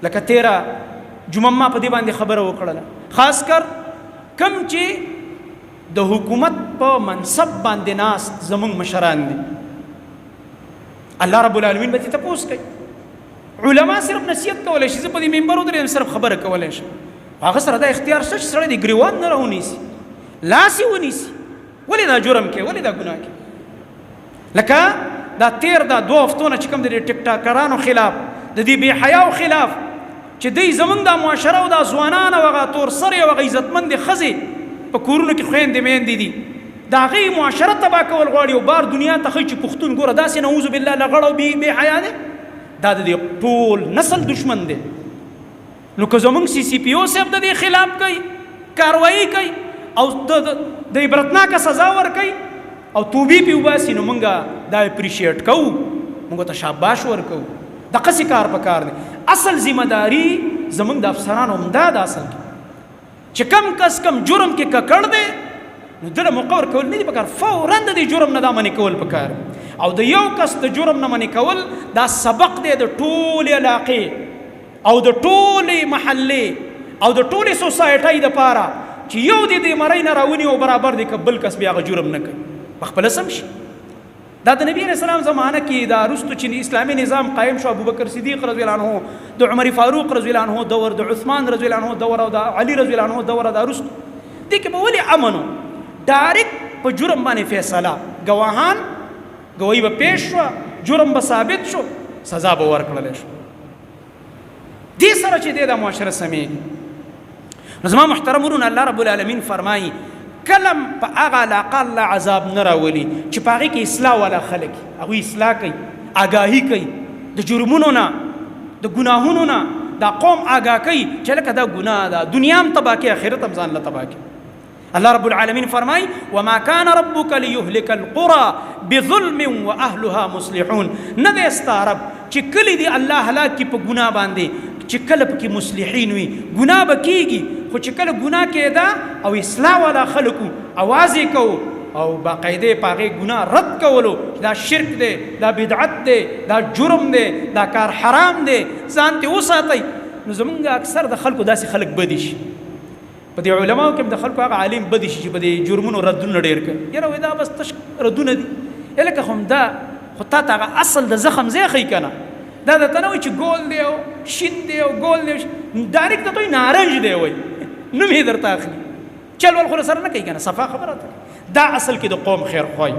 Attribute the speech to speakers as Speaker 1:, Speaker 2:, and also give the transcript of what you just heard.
Speaker 1: لکه 13 جمعه ما په دې باندې خبره وکړله، خاص کر کم چې د حکومت په منصب باندې ناست زمونږ مشران دي، الله رب العالمین به ته تپوس کوي. علما صرف نصیحت کولی شي، زه په دې منبر ودرېدم صرف خبره کولی شم، هغه سره دا اختیار شته چې سړی د ګریوان نه راونیسي، لاس یې ونیسي. ولې دا جرم کوي؟ ولې دا ګناه کوي؟ لکه دا تیر دا 2 هفتونه چې کوم د ټیک ټاکرانو خلاف، د دې بې حیاو خلاف چې دوی زمونږ دا معاشره او دا ځوانان او هغه تور سرې او هغه عزتمندې ښځې په کورونو کې خویندې میندې دي، د هغې معاشره تباه کول غواړي او بار دنیا ته ښایي چې پښتون ګوره داسې نعوذ بالله لغړ او بې حیا دی. دا د دې ټول نسل دشمن دی. نو که زمونږ CCPO صاحب د دې خلاف کوي، کاروایي کوي او د عبرتناکه سزا ورکوي او توبې پې وباسي، نو مونږ دا اپریشیټ کوو، مونږ ته شاباش ورکوو. دقسې کار پکار دی. اصل ذمہ داری زمونږ د افسرانو همدا ده اصل کې چې کم کس کم جرم کې ککړ دی نو دله موقع ورکول نه دي پکار، فورا د دې جرم نه دا منې کول پکار. او د یو کس د جرم نه منې کول دا سبق دی د ټولې علاقې او د ټولې محلې او د ټولې سوسایټۍ دپاره چې یو دې مرۍ نه راونی او برابر دی که بل کس بیا هغه جرم نه کوي، پخپله سم شي. دا د نبی علیہ السلام زمانه کې دا رستو چې اسلامي نظام قائم شو، ابوبکر صدیق رضی الله عنه، د عمر فاروق رضی الله عنه دور، د عثمان رضی الله عنه دور او د علي رضی الله عنه دور، دا رستو دې کې به ولې امنو ډایرکټ په جرم باندې فیصله، ګواهان ګواهي به پیش شوه، جرم به ثابت شو، سزا به ورکړلی شو. دې سره چې دی دا معاشره سمیږي. نو زما محترم ورونه، الله رب العالمین فرمایي کلم په هغه علاقه الله عذاب نه راولي چې په هغې کې اصلاح والا خلک هغوی اصلاح کوي، آګاهي کوي د جرمونو نه، د ګناهونو نه، دا قوم آګاه کوي چې لکه دا ګناه ده، دنیا هم تباه کوي، آخرت هم ځان له تباه کوي. الله رب العالمین فرمایي وما كان ربك ليهلك القرى بظلم واهلها مصلحون. نه دی ستا رب چې کلی دی الله هلاک کړي په ګناه باندې، چې کله پکې مصلحین وي. ګناه به کېږي خو چې کله ګناه کېده او اصلاح والا خلکو اواز یې کوو او باقاعده په هغې ګناه رد کولو، دا شرک دی، دا بدعت دی، دا جرم دی، دا کار حرام دی، ځان ترې وساتئ. نو زمونږ اکثر د خلکو داسې خلک بدي شي، په دې علماو کې هم د خلکو هغه عالم بدي شي چې په دې جرمونو ردونه ډېر کوي. یاره وایي دا بس تش ردونه دي، لکه خو همدا خو تا ته هغه اصل د زخم ځای ښیي که نه، دا درته نه وایي چې ګول دی او شین دی او ګول دی، ډایرکټ درته وایي نارنج دی وایي، نوم یې درته اخلي، چل ول خو سره نه کوي که نه، صفا خبره ده. دا اصل کې د قوم خیر خوایي.